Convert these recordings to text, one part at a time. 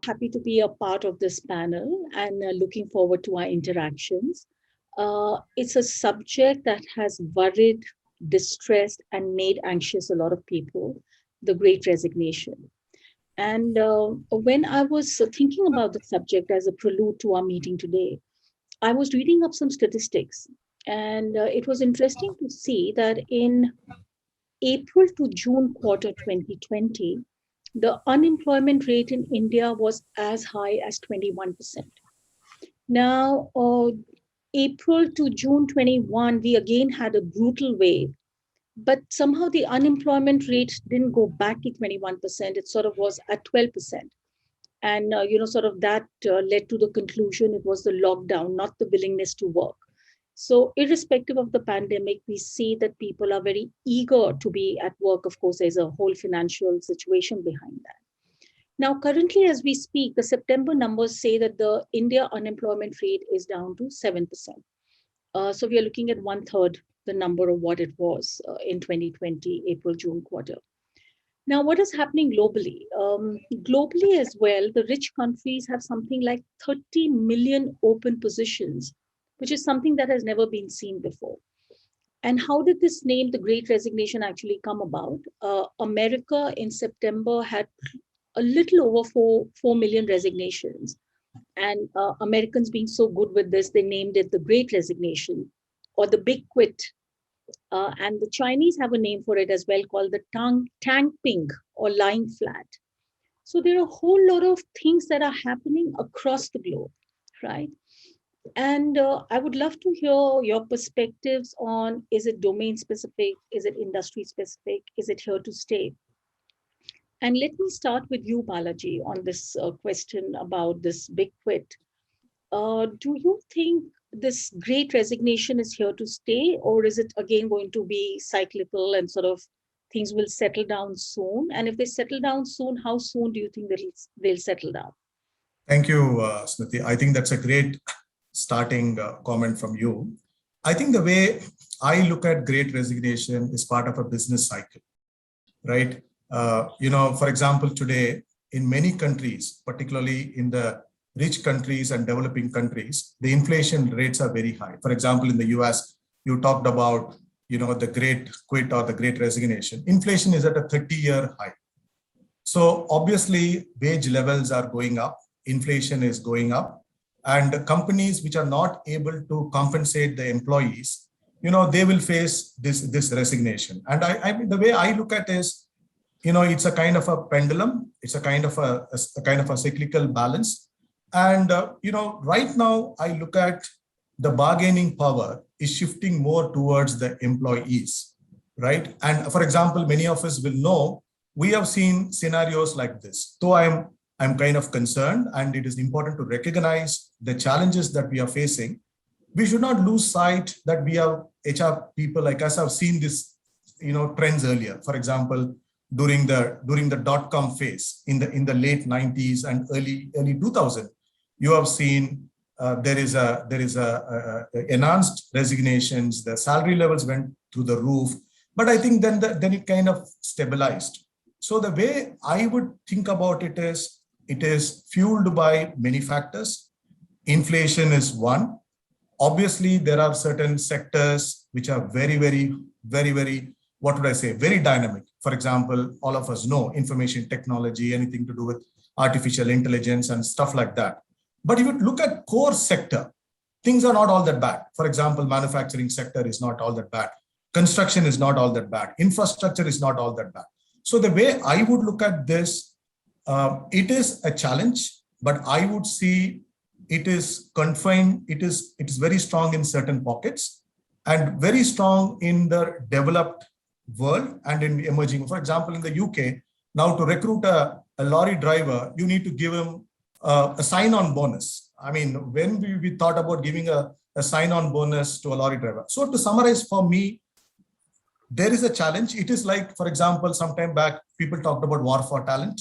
Happy to be a part of this panel and looking forward to our interactions. It's a subject that has worried, distressed, and made anxious a lot of people, the Great Resignation. And when I was thinking about the subject as a prelude to our meeting today, I was reading up some statistics. And it was interesting to see that in April to June quarter 2020, the unemployment rate in India was as high as 21%. Now, April to June 21, we again had a brutal wave, but somehow the unemployment rate didn't go back to 21%. It sort of was at 12%. And, sort of that led to the conclusion it was the lockdown, not the willingness to work. So irrespective of the pandemic, we see that people are very eager to be at work. Of course, there's a whole financial situation behind that. Now, currently, as we speak, the September numbers say that the India unemployment rate is down to 7%. So we are looking at 1/3 the number of what it was in 2020, April-June quarter. Now, what is happening globally? Globally as well, the rich countries have something like 30 million open positions, which is something that has never been seen before. And how did this name, the Great Resignation, actually come about? America in September had a little over 4 million resignations. And Americans being so good with this, they named it the Great Resignation or the Big Quit. And the Chinese have a name for it as well called the Tang Ping or lying flat. So there are a whole lot of things that are happening across the globe, right? And I would love to hear your perspectives on, is it domain specific? Is it industry specific? Is it here to stay? And let me start with you, Balaji, on this question about this big quit. Do you think this Great Resignation is here to stay, or is it again going to be cyclical and sort of things will settle down soon? And if they settle down soon, how soon do you think they'll settle down? Thank you, Smriti. I think that's a great starting comment from you. I think the way I look at Great Resignation is part of a business cycle, right? For example, today in many countries, particularly in the rich countries and developing countries, the inflation rates are very high. For example, in the US, you talked about, the Great Quit or the Great Resignation. Inflation is at a 30-year high. So obviously, wage levels are going up, inflation is going up, and companies which are not able to compensate the employees, they will face this resignation. And I mean, the way I look at it is, it's a kind of a pendulum. It's a kind of a cyclical balance. And, right now I look at the bargaining power is shifting more towards the employees, right? And for example, many of us will know, we have seen scenarios like this. So I'm kind of concerned, and it is important to recognize the challenges that we are facing. We should not lose sight that we have HR people like us have seen this, trends earlier. For example, during the dot-com phase in the late 90s and early 2000, you have seen there is a enhanced resignations. The salary levels went through the roof, but I think then it kind of stabilized. So the way I would think about it is fueled by many factors. Inflation is one. Obviously, there are certain sectors which are very, very, very, very, what would I say, very dynamic. For example, all of us know information technology, anything to do with artificial intelligence and stuff like that. But if you look at core sector, things are not all that bad. For example, manufacturing sector is not all that bad. Construction is not all that bad. Infrastructure is not all that bad. So the way I would look at this, it is a challenge, but I would see it is confined. It is very strong in certain pockets and very strong in the developed world and in emerging. For example, in the UK, now to recruit a lorry driver, you need to give him a sign-on bonus. I mean, when we thought about giving a sign-on bonus to a lorry driver. So to summarize for me, there is a challenge. It is like, for example, sometime back, people talked about war for talent,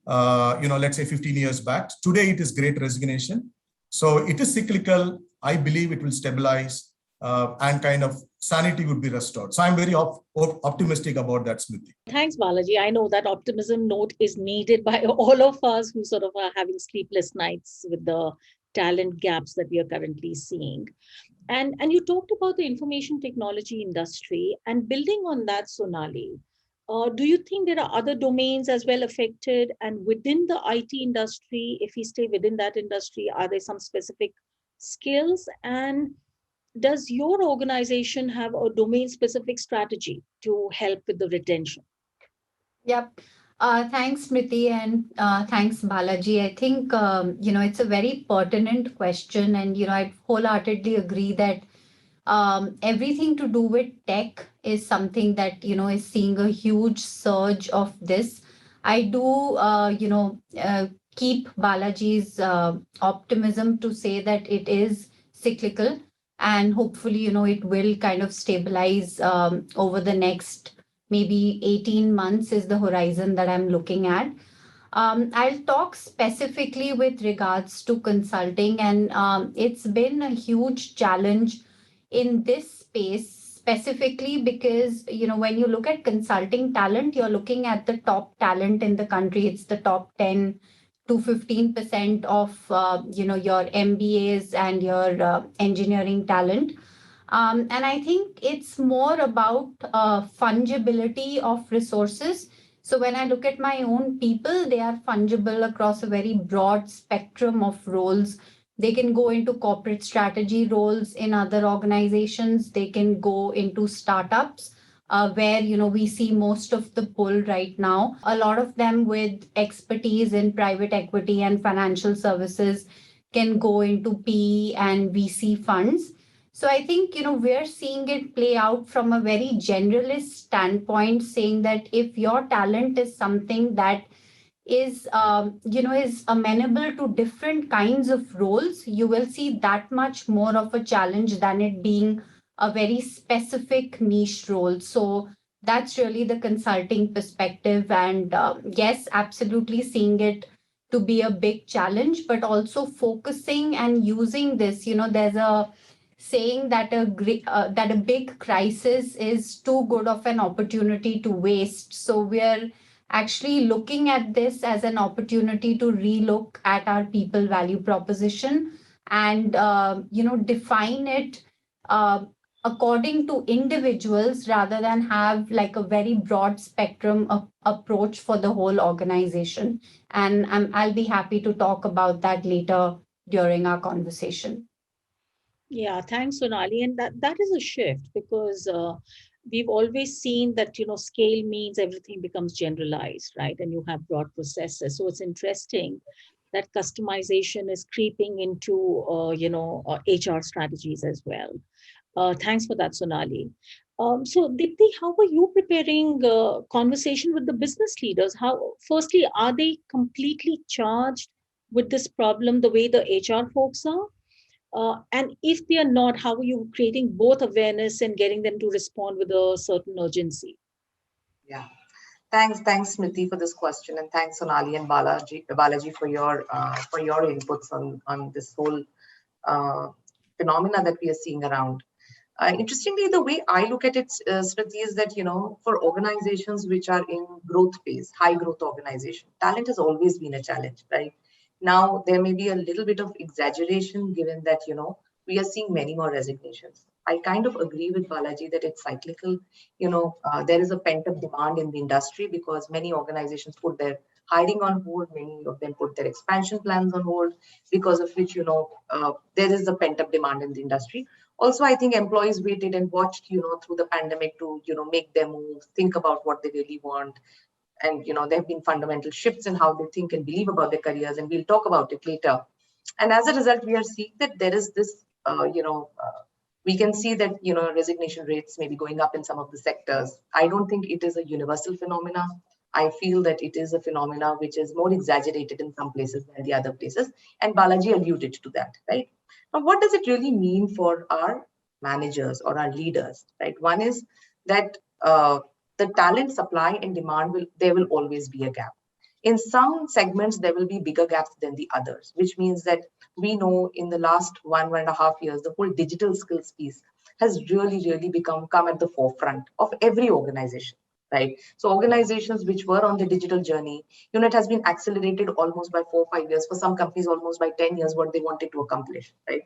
let's say 15 years back. Today, it is Great Resignation. So it is cyclical. I believe it will stabilize and kind of sanity would be restored. So I'm very optimistic about that, Smriti. Thanks, Balaji. I know that optimism note is needed by all of us who sort of are having sleepless nights with the talent gaps that we are currently seeing. And you talked about the information technology industry, and building on that, Sonali, do you think there are other domains as well affected? And within the IT industry, if we stay within that industry, are there some specific skills? And does your organization have a domain specific strategy to help with the retention? Yep. Thanks, Smriti, and thanks, Balaji. I think, it's a very pertinent question. And, I wholeheartedly agree that everything to do with tech is something that, is seeing a huge surge of this. I do, keep Balaji's optimism to say that it is cyclical, and hopefully, it will kind of stabilize over the next maybe 18 months is the horizon that I'm looking at. I'll talk specifically with regards to consulting, and it's been a huge challenge in this space, specifically because, when you look at consulting talent, you're looking at the top talent in the country. It's the top 10 to 15% of, your MBAs and your engineering talent. And I think it's more about fungibility of resources. So when I look at my own people, they are fungible across a very broad spectrum of roles. They can go into corporate strategy roles in other organizations. They can go into startups, where we see most of the pull right now. A lot of them with expertise in private equity and financial services can go into PE and VC funds. So I think, we're seeing it play out from a very generalist standpoint, saying that if your talent is something that is, is amenable to different kinds of roles, you will see that much more of a challenge than it being a very specific niche role. So that's really the consulting perspective. And yes, absolutely seeing it to be a big challenge, but also focusing and using this. There's a saying that that a big crisis is too good of an opportunity to waste. So we're actually looking at this as an opportunity to relook at our people value proposition and define it uh, according to individuals rather than have like a very broad spectrum of approach for the whole organization. And I'll be happy to talk about that later during our conversation. Yeah, thanks, Sonali. And that is a shift because we've always seen that, scale means everything becomes generalized, right? And you have broad processes. So it's interesting that customization is creeping into, HR strategies as well. Thanks for that, Sonali. So, Deepti, how are you preparing conversation with the business leaders? Firstly, are they completely charged with this problem the way the HR folks are? And if they are not, how are you creating both awareness and getting them to respond with a certain urgency? Yeah, thanks, Smriti, for this question, and thanks, Sonali and Balaji for your inputs on this whole uh, phenomena that we are seeing around. Interestingly, the way I look at it, Smriti, is that for organizations which are in growth phase, high growth organization, talent has always been a challenge, right? Now there may be a little bit of exaggeration given that we are seeing many more resignations. I kind of agree with Balaji that it's cyclical. There is a pent up demand in the industry because many organizations put their hiring on hold. Many of them put their expansion plans on hold, because of which, there is a pent up demand in the industry. Also, I think employees waited and watched, through the pandemic to, make their moves, think about what they really want. And, there have been fundamental shifts in how they think and believe about their careers. And we'll talk about it later. And as a result, we are seeing that there is this, we can see that, resignation rates may be going up in some of the sectors. I don't think it is a universal phenomena. I feel that it is a phenomena which is more exaggerated in some places than the other places. And Balaji alluded to that, right? Now, what does it really mean for our managers or our leaders, right? One is that the talent supply and demand there will always be a gap. In some segments, there will be bigger gaps than the others, which means that we know in the last 1.5 years, the whole digital skills piece has really come at the forefront of every organization, right? So organizations which were on the digital journey, it has been accelerated almost by 4 or 5 years. For some companies, almost by 10 years, what they wanted to accomplish, right?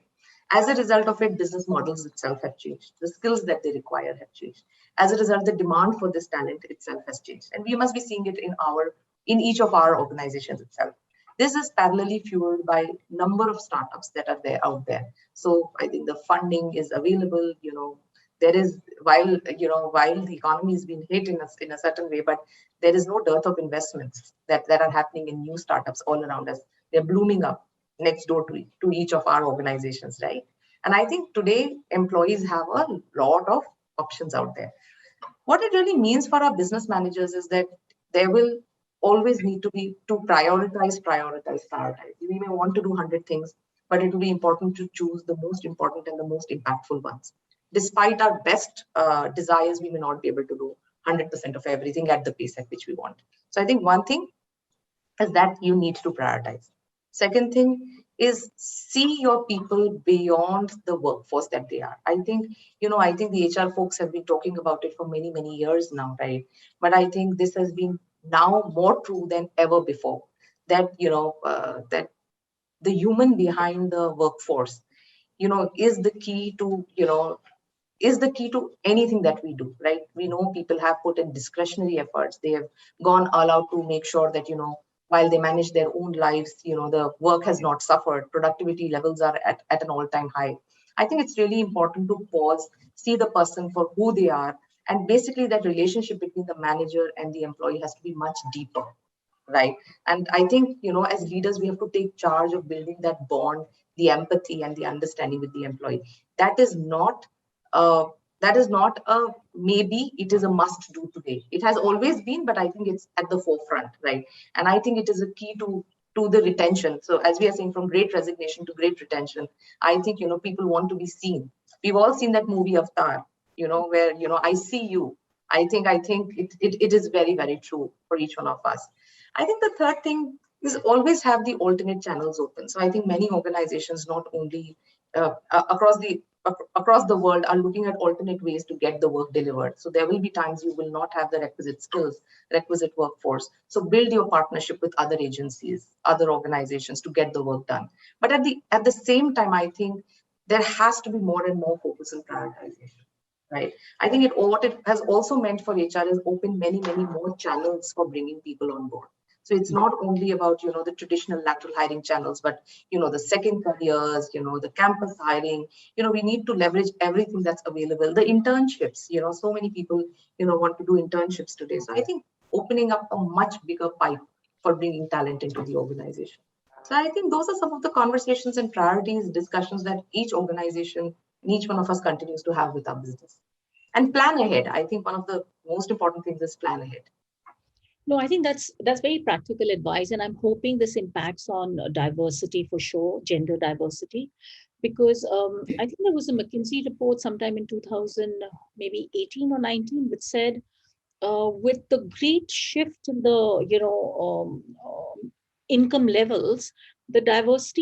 As a result of it, business models itself have changed. The skills that they require have changed. As a result, the demand for this talent itself has changed. And we must be seeing it in each of our organizations itself. This is parallelly fueled by number of startups that are out there. So I think the funding is available. There is, while the economy has been hit in a certain way, but there is no dearth of investments that are happening in new startups all around us. They're blooming up next door to each of our organizations, right? And I think today employees have a lot of options out there. What it really means for our business managers is that there will always need to be to prioritize. We may want to do 100 things, but it will be important to choose the most important and the most impactful ones. Despite our best desires, we may not be able to do 100% of everything at the pace at which we want. So I think one thing is that you need to prioritize. Second thing is see your people beyond the workforce that they are. I think the HR folks have been talking about it for many years now, right? But I think this has been now more true than ever before, that that the human behind the workforce, is the key to anything that we do, right? We know people have put in discretionary efforts. They have gone all out to make sure that, while they manage their own lives, the work has not suffered. Productivity levels are at an all-time high. I think it's really important to pause, see the person for who they are. And basically that relationship between the manager and the employee has to be much deeper, right? And I think, as leaders, we have to take charge of building that bond, the empathy and the understanding with the employee. That is not uh, a maybe, it is a must do today. It has always been, but I think it's at the forefront, right? And I think it is a key to the retention. So as we are saying, from great resignation to great retention, I think, people want to be seen. We've all seen that movie Avatar, where, I see you. I think it is very true for each one of us. I think the third thing is always have the alternate channels open. So I think many organizations, not only across the world, are looking at alternate ways to get the work delivered. So there will be times you will not have the requisite skills, requisite workforce. So build your partnership with other agencies, other organizations to get the work done. But at the same time, I think there has to be more and more focus on prioritization. Right. I think what it has also meant for HR is open many more channels for bringing people on board. So it's not only about, the traditional lateral hiring channels, but, the second careers, the campus hiring, we need to leverage everything that's available. The internships, so many people, want to do internships today. So I think opening up a much bigger pipe for bringing talent into the organization. So I think those are some of the conversations and priorities, discussions that each organization and each one of us continues to have with our business. And plan ahead. I think one of the most important things is plan ahead. No, I think that's very practical advice, and I'm hoping this impacts on diversity for sure, gender diversity, because I think there was a McKinsey report sometime in 2000, maybe 18 or 19, which said with the great shift in the income levels, the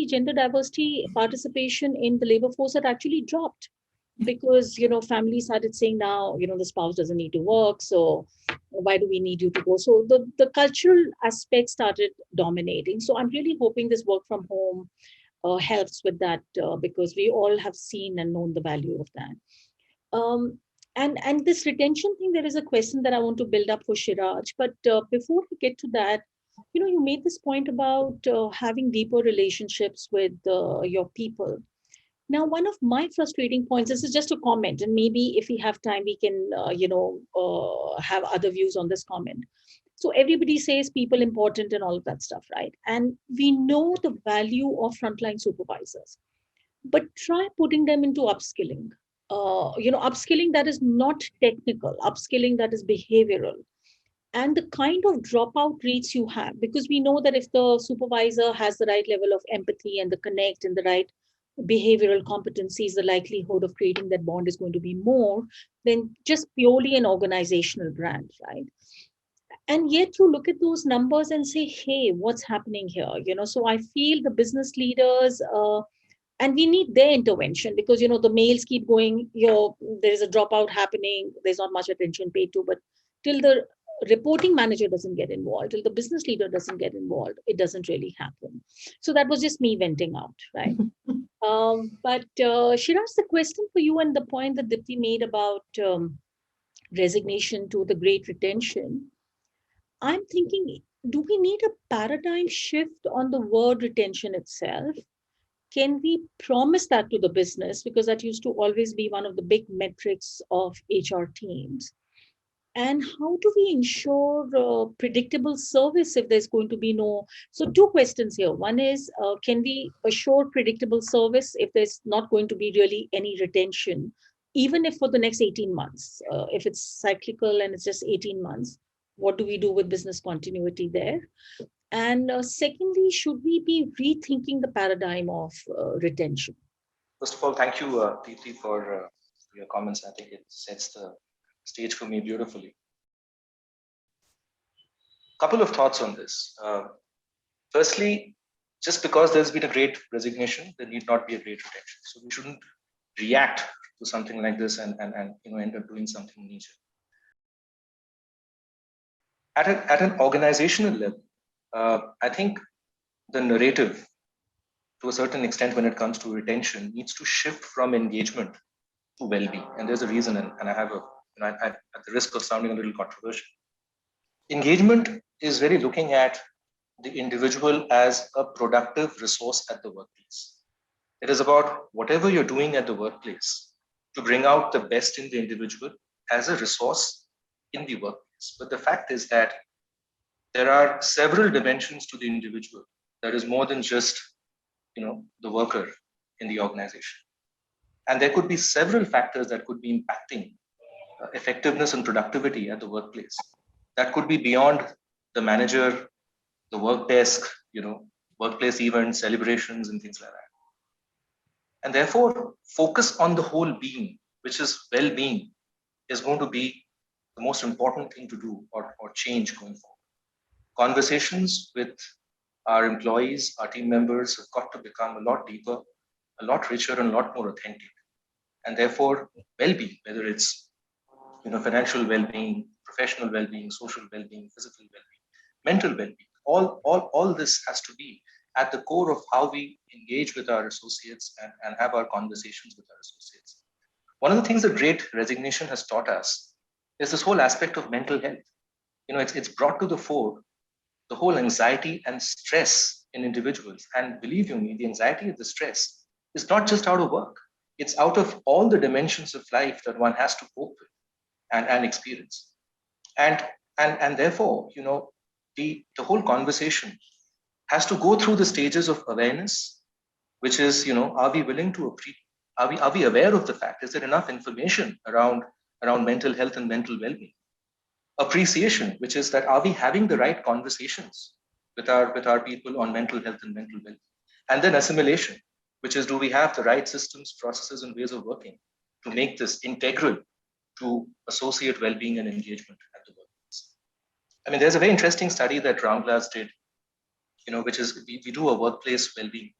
gender diversity participation in the labor force had actually dropped, because families started saying, now the spouse doesn't need to work, so why do we need you to go? So the cultural aspect started dominating. So I'm really hoping this work from home helps with that, because we all have seen and known the value of that. And this retention thing, there is a question that I want to build up for Shiraj, but before we get to that, you made this point about having deeper relationships with your people. Now, one of my frustrating points, this is just a comment, and maybe if we have time, we can, have other views on this comment. So everybody says people important and all of that stuff, right? And we know the value of frontline supervisors, but try putting them into upskilling. Upskilling that is not technical, upskilling that is behavioral. And the kind of dropout rates you have, because we know that if the supervisor has the right level of empathy and the connect and the right behavioral competencies, the likelihood of creating that bond is going to be more than just purely an organizational brand, right? And yet you look at those numbers and say, hey, what's happening here? So I feel the business leaders And we need their intervention because, the mails keep going, there is a dropout happening, there's not much attention paid to, but till the reporting manager doesn't get involved, till the business leader doesn't get involved, it doesn't really happen. So that was just me venting out, right? But Shiraj, the question for you and the point that Deepti made about resignation to the great retention, I'm thinking, do we need a paradigm shift on the word retention itself? Can we promise that to the business? Because that used to always be one of the big metrics of HR teams. And how do we ensure predictable service if there's going to be no? So, two questions here. One is, can we assure predictable service if there's not going to be really any retention, even if for the next 18 months? If it's cyclical and it's just 18 months, what do we do with business continuity there? And secondly, should we be rethinking the paradigm of retention? First of all, thank you, Deepti, for your comments. I think it sets the stage for me beautifully. Couple of thoughts on this. Firstly, just because there's been a great resignation, there need not be a great retention. So we shouldn't react to something like this and end up doing something major. At an organizational level, I think the narrative, to a certain extent, when it comes to retention, needs to shift from engagement to well-being. And there's a reason, and I have at the risk of sounding a little controversial. Engagement is really looking at the individual as a productive resource at the workplace. It is about whatever you're doing at the workplace to bring out the best in the individual as a resource in the workplace. But the fact is that there are several dimensions to the individual. There is more than just, the worker in the organization. And there could be several factors that could be impacting effectiveness and productivity at the workplace. That could be beyond the manager, the work desk, workplace events, celebrations, and things like that. And therefore, focus on the whole being, which is well-being, is going to be the most important thing to do or change going forward. Conversations with our employees, our team members have got to become a lot deeper, a lot richer, and a lot more authentic. And therefore, well-being, whether it's financial well-being, professional well-being, social well-being, physical well-being, mental well-being, all this has to be at the core of how we engage with our associates and have our conversations with our associates. One of the things that great resignation has taught us is this whole aspect of mental health. It's brought to the fore the whole anxiety and stress in individuals. And believe you me, the anxiety and the stress is not just out of work. It's out of all the dimensions of life that one has to cope with and experience. And therefore, the whole conversation has to go through the stages of awareness, which is, are we willing to are we aware of the fact? Is there enough information around mental health and mental well-being? Appreciation, which is that are we having the right conversations with our people on mental health and mental well-being? And then assimilation, which is, do we have the right systems, processes, and ways of working to make this integral to associate well-being and engagement at the workplace? I mean, there's a very interesting study that RoundGlass did, which is we do a workplace well-being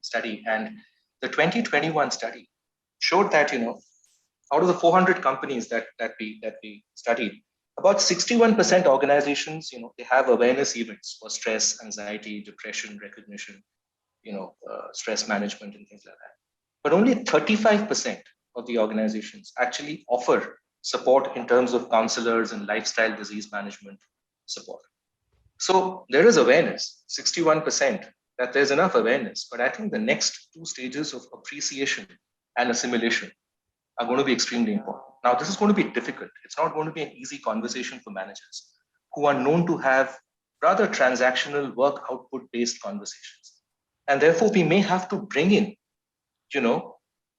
study, and the 2021 study showed that out of the 400 companies that we studied, about 61% organizations, they have awareness events for stress, anxiety, depression, recognition, stress management and things like that. But only 35% of the organizations actually offer support in terms of counselors and lifestyle disease management support. So there is awareness, 61%, that there's enough awareness. But I think the next two stages of appreciation and assimilation are going to be extremely important. Now, this is going to be difficult. It's not going to be an easy conversation for managers who are known to have rather transactional work output-based conversations. And therefore, we may have to bring in,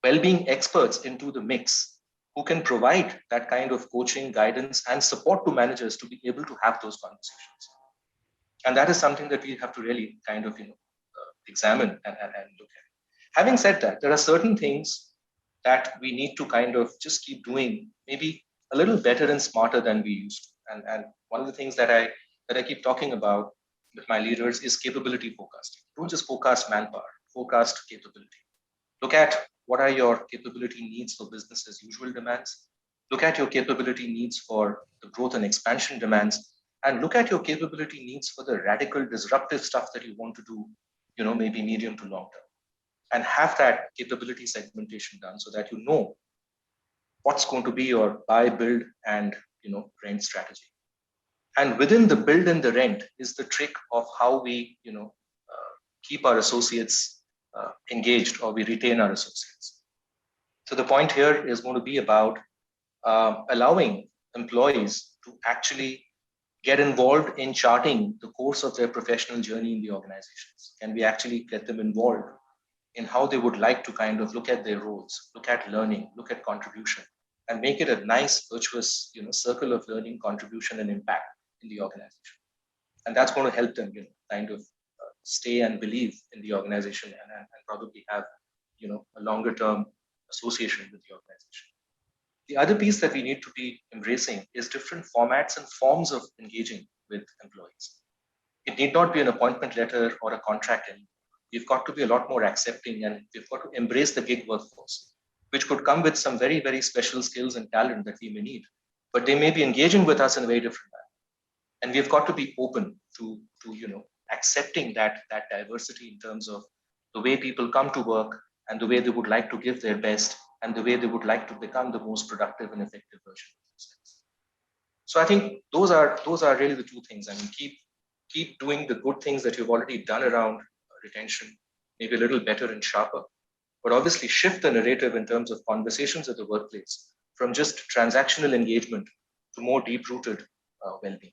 well-being experts into the mix who can provide that kind of coaching, guidance, and support to managers to be able to have those conversations. And that is something that we have to really kind of, examine and look at. Having said that, there are certain things that we need to kind of just keep doing maybe a little better and smarter than we used to. And one of the things that I keep talking about with my leaders is capability forecasting. Don't just forecast manpower, forecast capability. Look at what are your capability needs for business as usual demands. Look at your capability needs for the growth and expansion demands, and look at your capability needs for the radical disruptive stuff that you want to do, maybe medium to long term, and have that capability segmentation done so that you know what's going to be your buy, build, and rent strategy. And within the build and the rent is the trick of how we keep our associates engaged, or we retain our associates. So the point here is going to be about allowing employees to actually get involved in charting the course of their professional journey in the organizations. Can we actually get them involved in how they would like to kind of look at their roles, look at learning, look at contribution, and make it a nice, virtuous, circle of learning, contribution, and impact in the organization. And that's going to help them, kind of stay and believe in the organization, and probably have, a longer term association with the organization. The other piece that we need to be embracing is different formats and forms of engaging with employees. It need not be an appointment letter or a contract anymore. We've got to be a lot more accepting, and we've got to embrace the gig workforce, which could come with some very, very special skills and talent that we may need, but they may be engaging with us in a very different manner. And we've got to be open to accepting that diversity in terms of the way people come to work, and the way they would like to give their best, and the way they would like to become the most productive and effective version of themselves. So I think those are really the two things. I mean, keep doing the good things that you've already done around retention, maybe a little better and sharper, but obviously shift the narrative in terms of conversations at the workplace from just transactional engagement to more deep-rooted well-being.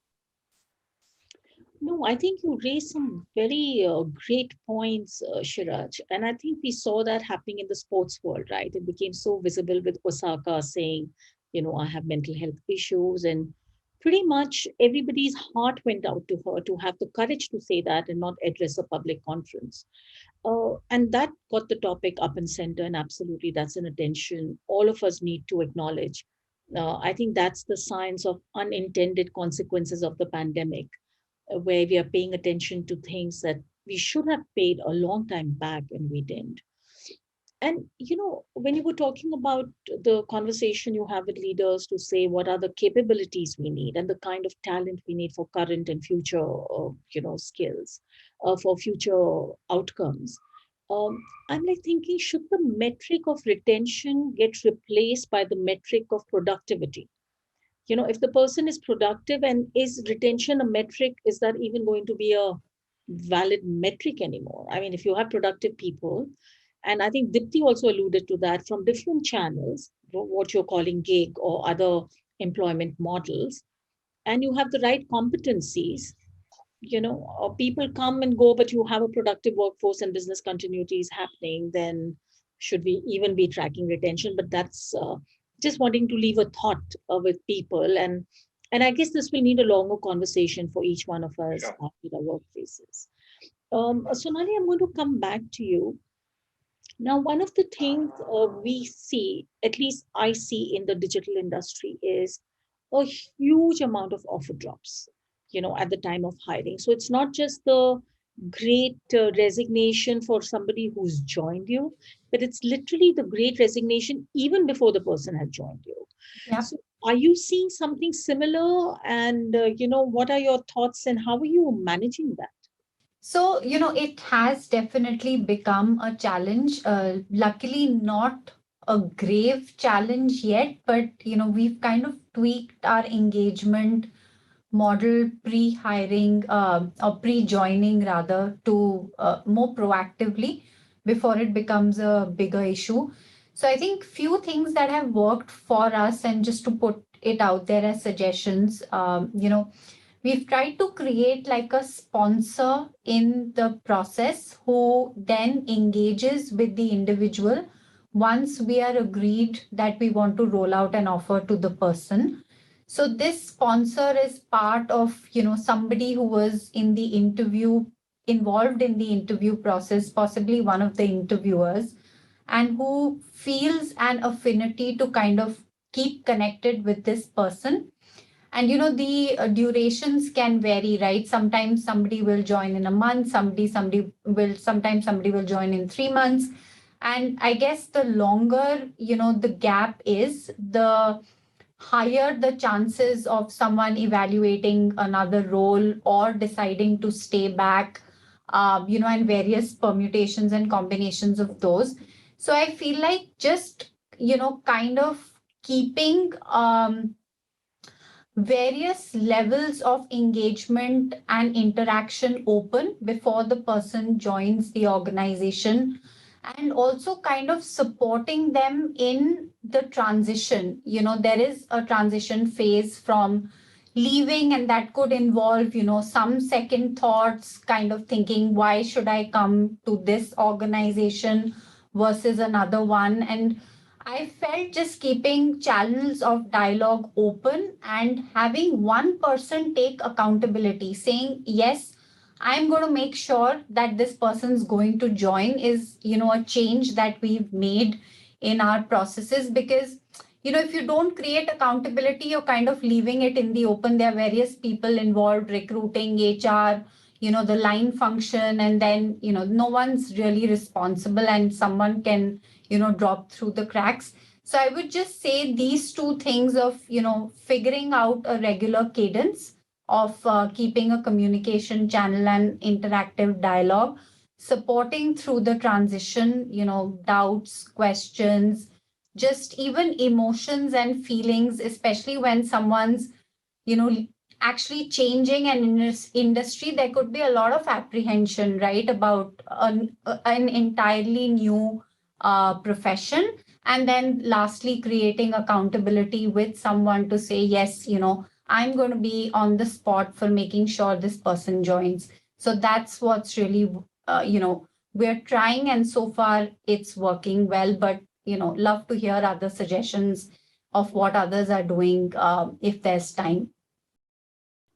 No, I think you raised some very great points, Shiraj. And I think we saw that happening in the sports world, right? It became so visible with Osaka saying, I have mental health issues. And pretty much everybody's heart went out to her to have the courage to say that and not address a public conference. And that got the topic up and center. And absolutely, that's an attention all of us need to acknowledge. I think that's the signs of unintended consequences of the pandemic, where we are paying attention to things that we should have paid a long time back and we didn't. And, when you were talking about the conversation you have with leaders to say what are the capabilities we need and the kind of talent we need for current and future, skills, for future outcomes. I'm like thinking, should the metric of retention get replaced by the metric of productivity? If the person is productive, and is retention a metric, is that even going to be a valid metric anymore? I mean, if you have productive people, and I think Deepti also alluded to that, from different channels, what you're calling gig or other employment models, and you have the right competencies, people come and go, but you have a productive workforce and business continuity is happening, then should we even be tracking retention? But that's just wanting to leave a thought with people. And I guess this will need a longer conversation for each one of us with our workplaces. Sonali, I'm going to come back to you. Now, one of the things we see, at least I see in the digital industry, is a huge amount of offer drops, at the time of hiring. So it's not just the great resignation for somebody who's joined you, but it's literally the great resignation even before the person had joined you. Yeah. So are you seeing something similar? And, what are your thoughts and how are you managing that? So, it has definitely become a challenge. Luckily, not a grave challenge yet, but, we've kind of tweaked our engagement model pre-hiring or pre-joining rather to more proactively before it becomes a bigger issue. So I think few things that have worked for us, and just to put it out there as suggestions, we've tried to create like a sponsor in the process who then engages with the individual once we are agreed that we want to roll out an offer to the person. So this sponsor is part of, somebody who was in the interview, involved in the interview process, possibly one of the interviewers, and who feels an affinity to kind of keep connected with this person. And the durations can vary, right? Sometimes somebody will join in a month, sometimes somebody will join in 3 months. And I guess the longer, the gap is, the higher the chances of someone evaluating another role or deciding to stay back, and various permutations and combinations of those. So I feel like just, kind of keeping various levels of engagement and interaction open before the person joins the organization, and also kind of supporting them in the transition. There is a transition phase from leaving, and that could involve, some second thoughts, kind of thinking, why should I come to this organization versus another one? And I felt just keeping channels of dialogue open and having one person take accountability, saying, yes, I'm going to make sure that this person's going to join is, a change that we've made in our processes. Because, if you don't create accountability, you're kind of leaving it in the open. There are various people involved, recruiting, HR, the line function, and then, no one's really responsible and someone can, drop through the cracks. So I would just say these two things of, figuring out a regular cadence of keeping a communication channel and interactive dialogue, supporting through the transition, doubts, questions, just even emotions and feelings, especially when someone's, you know, actually changing an industry. There could be a lot of apprehension, right, about an entirely new profession. And then lastly, creating accountability with someone to say, yes, I'm going to be on the spot for making sure this person joins. So that's what's really, we're trying, and so far it's working well. But, love to hear other suggestions of what others are doing if there's time.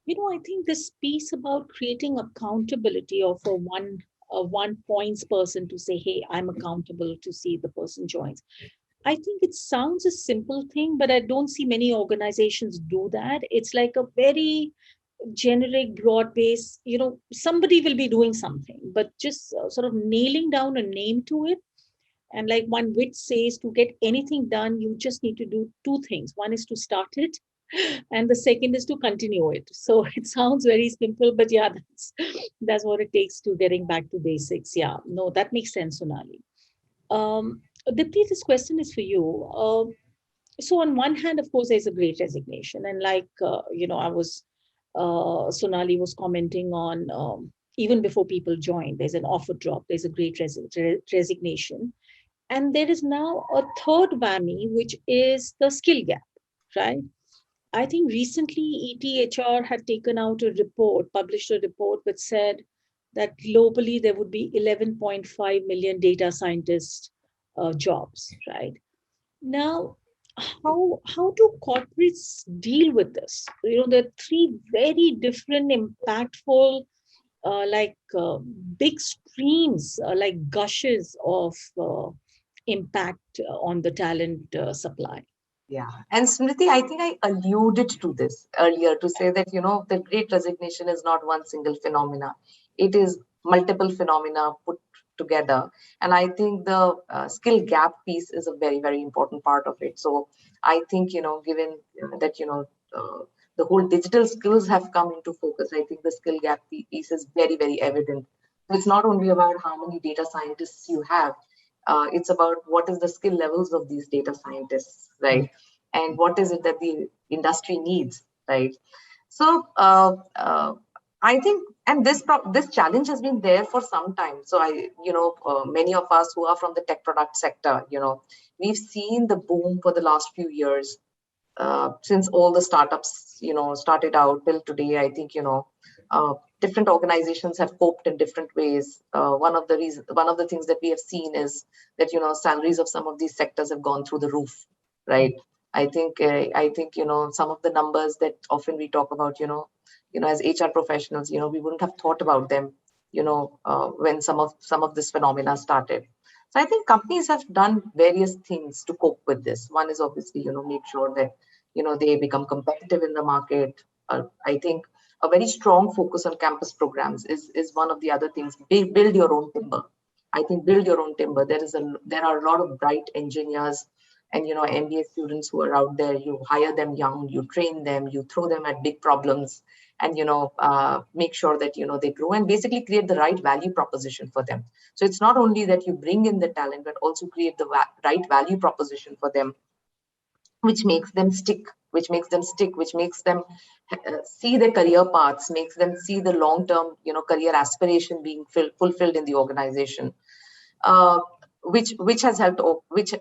I think this piece about creating accountability of a one points person to say, hey, I'm accountable to see the person joins. I think it sounds a simple thing, but I don't see many organizations do that. It's like a very generic, broad base, somebody will be doing something, but just sort of nailing down a name to it. And like one wit says, to get anything done, you just need to do two things. One is to start it, and the second is to continue it. So it sounds very simple, but yeah, that's what it takes to getting back to basics. Yeah, no, that makes sense, Sonali. Deepti, this question is for you. So on one hand, of course, there's a great resignation, and like I was, Sonali was commenting on, even before people join, there's an offer drop, there's a great resignation, and there is now a third whammy, which is the skill gap, right? I think recently ETHR had taken out a report, published a report which said that globally there would be 11.5 million data scientist jobs, right? Now, how do corporates deal with this? There are three very different, impactful, big streams, like gushes of impact on the talent supply. Yeah. And Smriti, I think I alluded to this earlier to say that, the great resignation is not one single phenomena. It is multiple phenomena put together. And I think the skill gap piece is a very, very important part of it. So I think, given that, the whole digital skills have come into focus, I think the skill gap piece is very, very evident. So it's not only about how many data scientists you have, it's about what is the skill levels of these data scientists, right? And what is it that the industry needs, right? So I think, and this challenge has been there for some time. So many of us who are from the tech product sector, we've seen the boom for the last few years, since all the startups, started out till today. I think, different organizations have coped in different ways. One of the things that we have seen is that, salaries of some of these sectors have gone through the roof, right? I think, some of the numbers that often we talk about, as HR professionals, we wouldn't have thought about them, when some of this phenomena started. So I think companies have done various things to cope with this. One is obviously, make sure that, they become competitive in the market. I think a very strong focus on campus programs is one of the other things. Build your own timber, I think build your own timber. There are a lot of bright engineers and MBA students who are out there. You hire them young, you train them, you throw them at big problems, and make sure that they grow and basically create the right value proposition for them. So it's not only that you bring in the talent, but also create the right value proposition for them, which makes them stick, which makes them see their career paths, makes them see the long-term, career aspiration being fulfilled in the organization. Uh, which has helped, which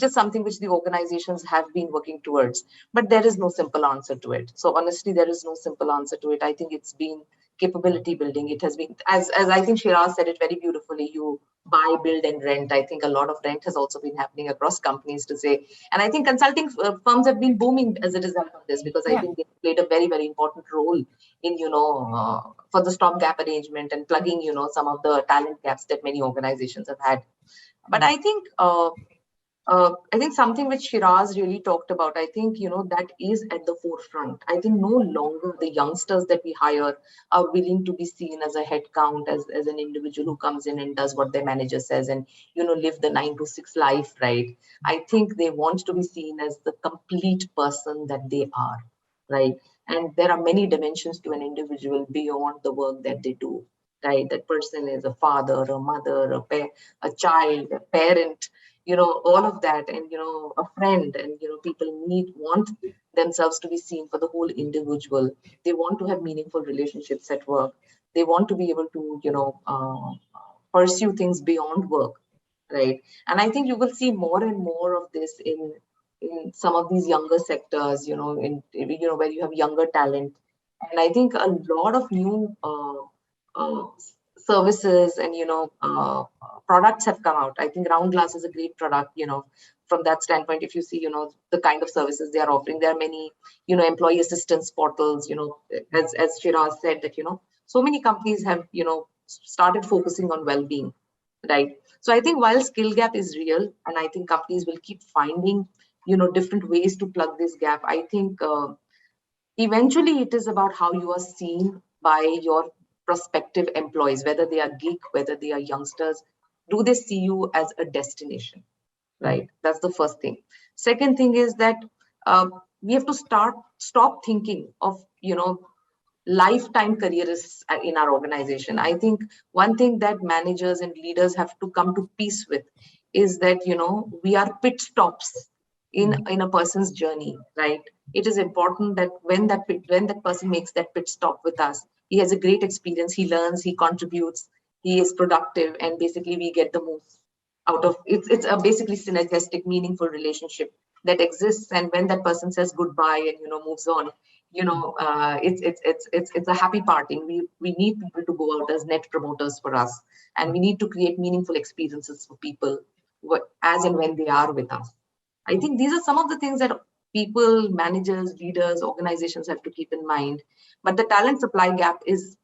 is something which the organizations have been working towards. But there is no simple answer to it. So honestly, there is no simple answer to it. I think it's been capability building. It has been, as I think Shiraj said it very beautifully, you buy, build, and rent. I think a lot of rent has also been happening across companies to say, and I think consulting firms have been booming as a result of this, because I think they played a very, very important role in, for the stopgap arrangement and plugging, some of the talent gaps that many organizations have had. But I think something which Shiraz really talked about, I think, that is at the forefront. I think no longer the youngsters that we hire are willing to be seen as a headcount, as an individual who comes in and does what their manager says and, live the 9 to 6 life, right? I think they want to be seen as the complete person that they are, right? And there are many dimensions to an individual beyond the work that they do, right? That person is a father, a mother, a child, a parent, all of that, and a friend, and people want themselves to be seen for the whole individual. They want to have meaningful relationships at work. They want to be able to pursue things beyond work, right? And I think you will see more and more of this in some of these younger sectors, where you have younger talent. And I think a lot of new services and products have come out. I think RoundGlass is a great product, from that standpoint. If you see, the kind of services they are offering, there are many, employee assistance portals, as Shiraz said, that so many companies have started focusing on well-being, right? So I think while skill gap is real, and I think companies will keep finding different ways to plug this gap, I think eventually it is about how you are seen by your prospective employees, whether they are geek, whether they are youngsters. Do they see you as a destination, right? That's the first thing. Second thing is that we have to stop thinking of lifetime careerists in our organization. I think one thing that managers and leaders have to come to peace with is that we are pit stops in a person's journey, right? It is important that when that person makes that pit stop with us, he has a great experience, he learns, he contributes, he is productive, and basically we get the most out of it. It's a basically synergistic, meaningful relationship that exists. And when that person says goodbye and moves on, it's a happy parting. We need people to go out as net promoters for us, and we need to create meaningful experiences for people as and when they are with us. I think these are some of the things that people, managers, leaders, organizations have to keep in mind. But the talent supply gap is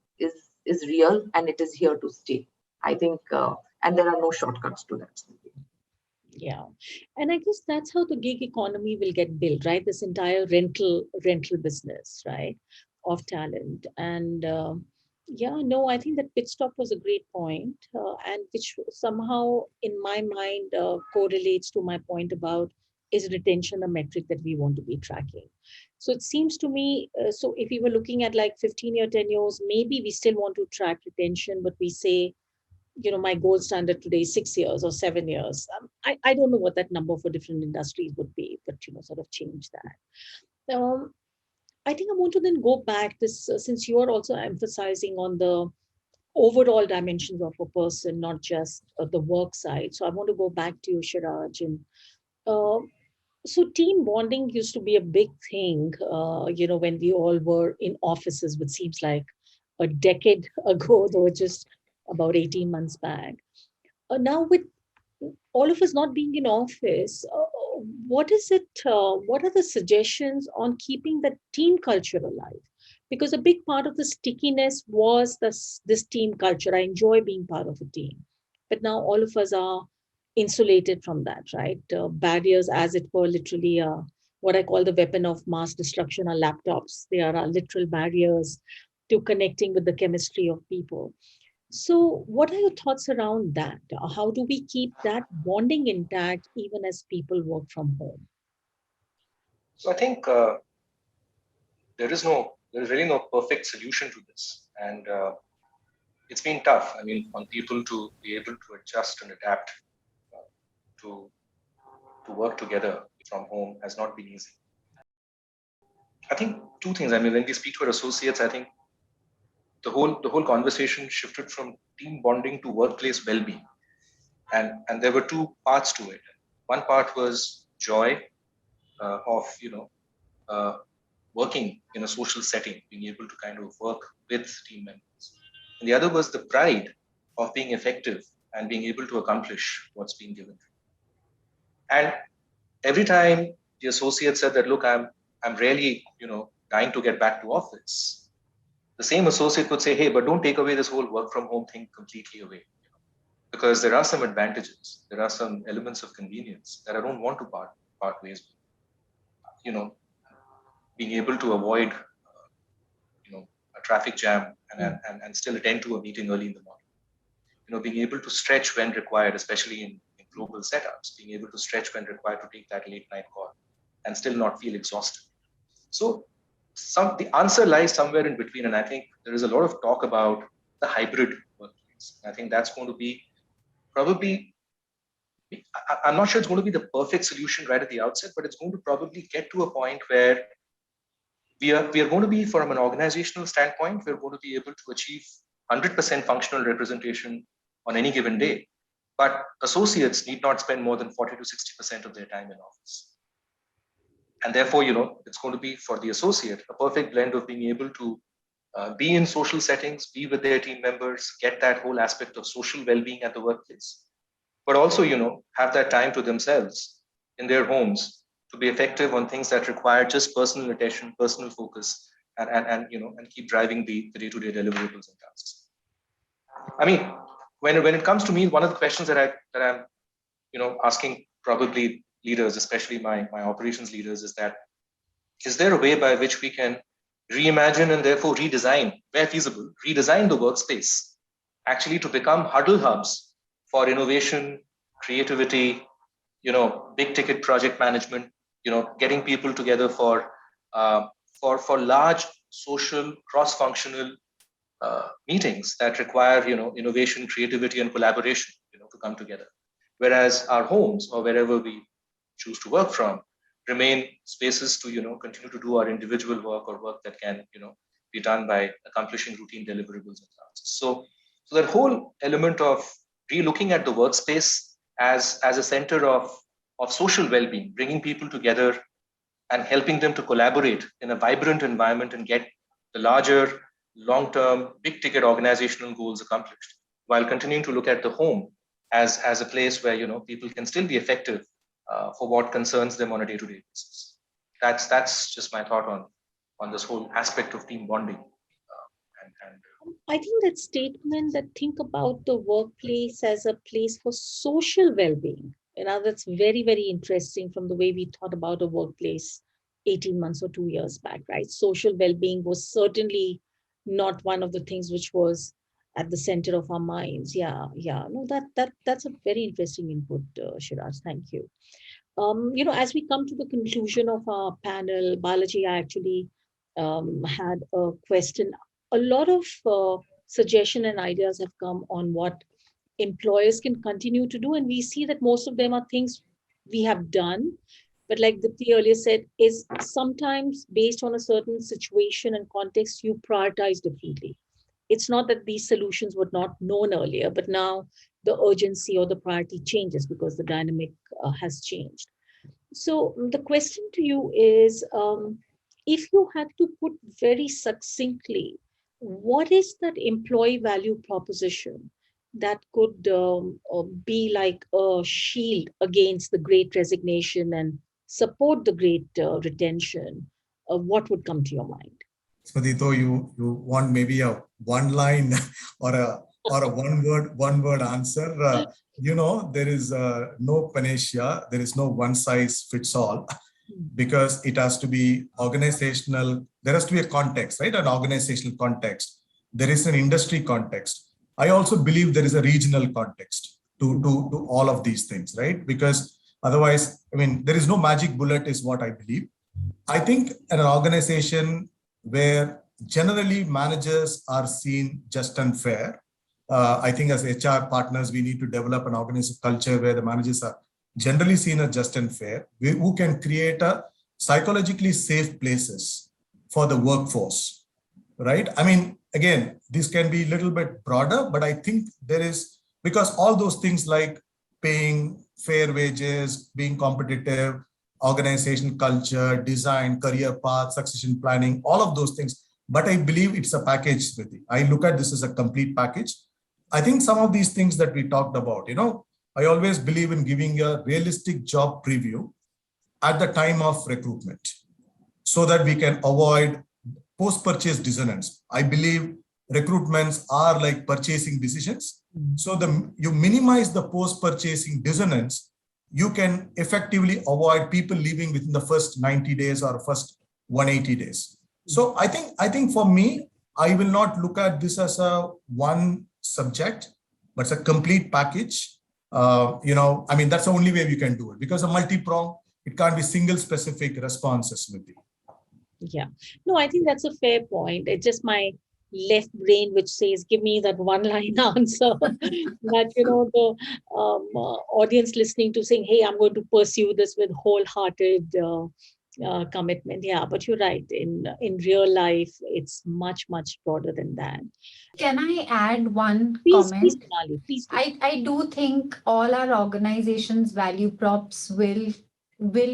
real, and it is here to stay, I think, and there are no shortcuts to that. Yeah. And I guess that's how the gig economy will get built, right? This entire rental business, right, of talent. And yeah, no, I think that pit stop was a great point, and which somehow in my mind correlates to my point about, is retention a metric that we want to be tracking? So it seems to me, so if we were looking at like 15-year tenures, maybe we still want to track retention, but we say, my gold standard today is 6 years or 7 years. I don't know what that number for different industries would be, but sort of change that. I think I want to then go back this, since you are also emphasizing on the overall dimensions of a person, not just the work side. So I want to go back to you, Shiraj. And uh, so team bonding used to be a big thing, when we all were in offices, which seems like a decade ago, though just about 18 months back. Now, with all of us not being in office, what is it? What are the suggestions on keeping the team culture alive? Because a big part of the stickiness was this team culture. I enjoy being part of a team, but now all of us are insulated from that, right? Barriers, as it were, literally, what I call the weapon of mass destruction are laptops. They are our literal barriers to connecting with the chemistry of people. So, what are your thoughts around that? How do we keep that bonding intact even as people work from home? So I think there is really no perfect solution to this, and it's been tough. I mean, on people to be able to adjust and adapt to work together from home has not been easy. I think two things. I mean, when we speak to our associates, I think the whole conversation shifted from team bonding to workplace well-being, and there were two parts to it. One part was joy of working in a social setting, being able to kind of work with team members, and the other was the pride of being effective and being able to accomplish what's been given. And every time the associate said that, look, I'm really dying to get back to office, the same associate would say, hey, but don't take away this whole work from home thing completely away, because there are some advantages, there are some elements of convenience that I don't want to part ways with. Being able to avoid a traffic jam and still attend to a meeting early in the morning. Being able to stretch when required, especially in global setups, being able to stretch when required to take that late night call and still not feel exhausted. So the answer lies somewhere in between. And I think there is a lot of talk about the hybrid workplace. I think that's going to be probably, I'm not sure it's going to be the perfect solution right at the outset, but it's going to probably get to a point where we are going to be, from an organizational standpoint, we're going to be able to achieve 100% functional representation on any given day. But associates need not spend more than 40 to 60% of their time in office. And therefore, it's going to be, for the associate, a perfect blend of being able to be in social settings, be with their team members, get that whole aspect of social well-being at the workplace, but also, have that time to themselves in their homes to be effective on things that require just personal attention, personal focus, and keep driving the day-to-day deliverables and tasks. I mean, when it comes to me, one of the questions that I'm asking probably leaders, especially my operations leaders, is that, is there a way by which we can reimagine and therefore redesign, where feasible, redesign the workspace actually to become huddle hubs for innovation, creativity, big ticket project management, getting people together for large social cross-functional meetings that require innovation, creativity, and collaboration to come together. Whereas our homes, or wherever we choose to work from, remain spaces to continue to do our individual work, or work that can be done by accomplishing routine deliverables and tasks. So that whole element of re-looking at the workspace as a center of social well-being, bringing people together and helping them to collaborate in a vibrant environment and get the larger, long-term, big-ticket organizational goals accomplished, while continuing to look at the home as a place where people can still be effective for what concerns them on a day-to-day basis. That's just my thought on this whole aspect of team bonding. I think that statement, that think about the workplace as a place for social well-being, that's very, very interesting from the way we thought about a workplace 18 months or 2 years back, right? Social well-being was certainly not one of the things which was at the center of our minds. Yeah. No, that's a very interesting input, Shiraj. Thank you. As we come to the conclusion of our panel, Balaji, I actually had a question. A lot of suggestion and ideas have come on what employers can continue to do, and we see that most of them are things we have done, but like Deepti earlier said, is sometimes based on a certain situation and context, you prioritize differently. It's not that these solutions were not known earlier, but now the urgency or the priority changes because the dynamic has changed. So the question to you is, if you had to put very succinctly, what is that employee value proposition that could be like a shield against the great resignation and support the great retention? What would come to your mind? Smriti, though you want maybe a one line or a one word answer, there is no panacea, there is no one size fits all, because it has to be organizational. There has to be a context, right? An organizational context. There is an industry context. I also believe there is a regional context to all of these things, right? Because otherwise, I mean, there is no magic bullet is what I believe. I think an organization where generally managers are seen just and fair, I think as HR partners, we need to develop an organizational culture where the managers are generally seen as just and fair, who can create a psychologically safe places for the workforce, right? I mean, again, this can be a little bit broader, but I think there is, because all those things like paying fair wages, being competitive, organization culture, design, career path, succession planning, all of those things. But I believe it's a package, Smriti. I look at this as a complete package. I think some of these things that we talked about, I always believe in giving a realistic job preview at the time of recruitment so that we can avoid post-purchase dissonance. I believe recruitments are like purchasing decisions. So you minimize the post-purchasing dissonance, you can effectively avoid people leaving within the first 90 days or first 180 days. So I think for me, I will not look at this as a one subject, but it's a complete package. I mean, that's the only way we can do it, because a multi-prong, it can't be single specific responses, Smriti. Yeah, no, I think that's a fair point. It's just my left brain which says, give me that one line answer that, the audience listening to saying, hey, I'm going to pursue this with wholehearted commitment. Yeah, but you're right. In real life, it's much, much broader than that. Can I add one Please, comment? Sonali, please. I do think all our organizations' value props will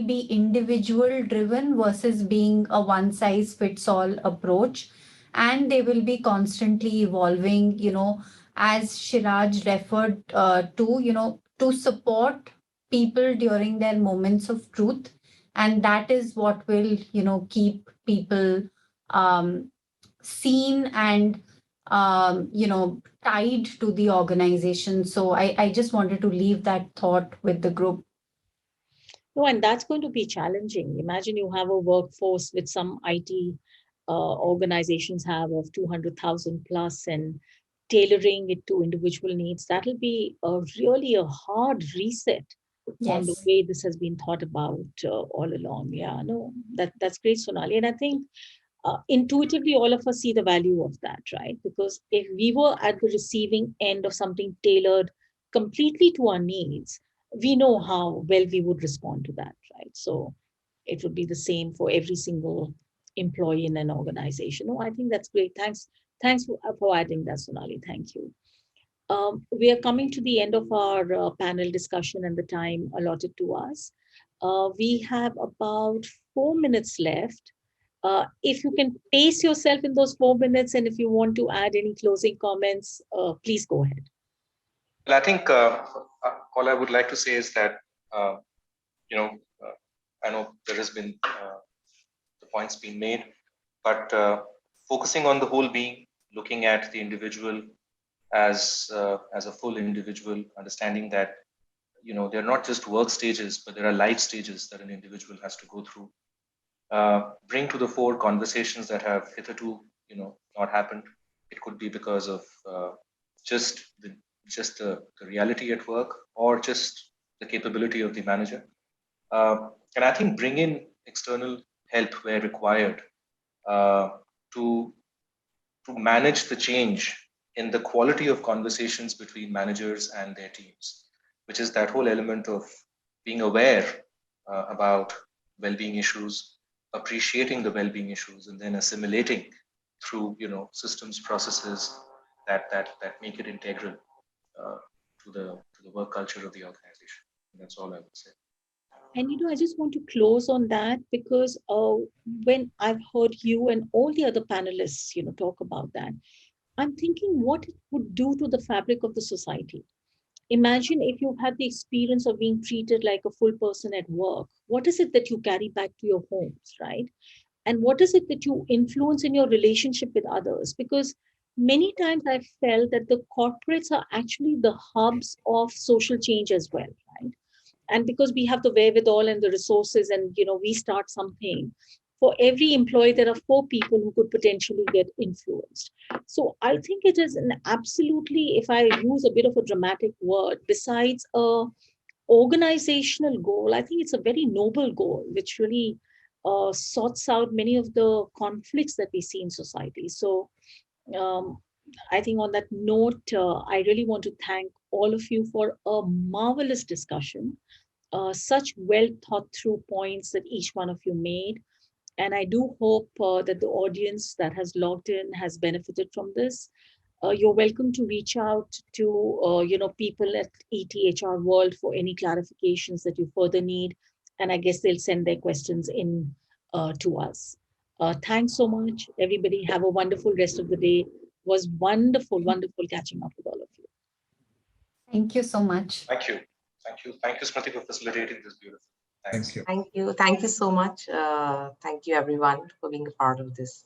be individual driven versus being a one size fits all approach, and they will be constantly evolving, as Shiraj referred to support people during their moments of truth, and that is what will keep people seen and tied to the organization. So I just wanted to leave that thought with the group. No, and that's going to be challenging. Imagine you have a workforce with some IT organizations have of 200,000 plus, and tailoring it to individual needs. That'll be really a hard reset on the way this has been thought about all along. Yeah, no, that's great, Sonali. And I think intuitively, all of us see the value of that, right? Because if we were at the receiving end of something tailored completely to our needs, we know how well we would respond to that, right? So it would be the same for every single employee in an organization. No, I think that's great. Thanks for adding that, Sonali. Thank you. We are coming to the end of our panel discussion and the time allotted to us. We have about 4 minutes left. If you can pace yourself in those 4 minutes, and if you want to add any closing comments, please go ahead. Well, I think all I would like to say is that, I know there has been the points being made, but focusing on the whole being, looking at the individual as a full individual, understanding that, they're not just work stages, but there are life stages that an individual has to go through. Bring to the fore conversations that have hitherto, not happened. It could be because of just the reality at work, or just the capability of the manager. And I think bring in external help where required to manage the change in the quality of conversations between managers and their teams, which is that whole element of being aware about well-being issues, appreciating the well-being issues, and then assimilating through systems, processes that make it integral to the work culture of the organization. That's all I would say. And I just want to close on that, because when I've heard you and all the other panelists talk about that, I'm thinking what it would do to the fabric of the society. Imagine if you've had the experience of being treated like a full person at work. What is it that you carry back to your homes, right? And what is it that you influence in your relationship with others? Because many times I've felt that the corporates are actually the hubs of social change as well, right? And because we have the wherewithal and the resources, and we start something, for every employee, there are 4 people who could potentially get influenced. So I think it is an absolutely, if I use a bit of a dramatic word, besides a organizational goal, I think it's a very noble goal, which really sorts out many of the conflicts that we see in society. So um, I think on that note, I really want to thank all of you for a marvelous discussion, such well thought through points that each one of you made. And I do hope that the audience that has logged in has benefited from this. You're welcome to reach out to people at ETHR World for any clarifications that you further need, and I guess they'll send their questions in to us. Thanks so much, everybody. Have a wonderful rest of the day. It was wonderful catching up with all of you. Thank you so much. Thank you. Thank you, Smriti, for facilitating this beautiful. Thanks. Thank you. Thank you so much. Thank you everyone for being a part of this.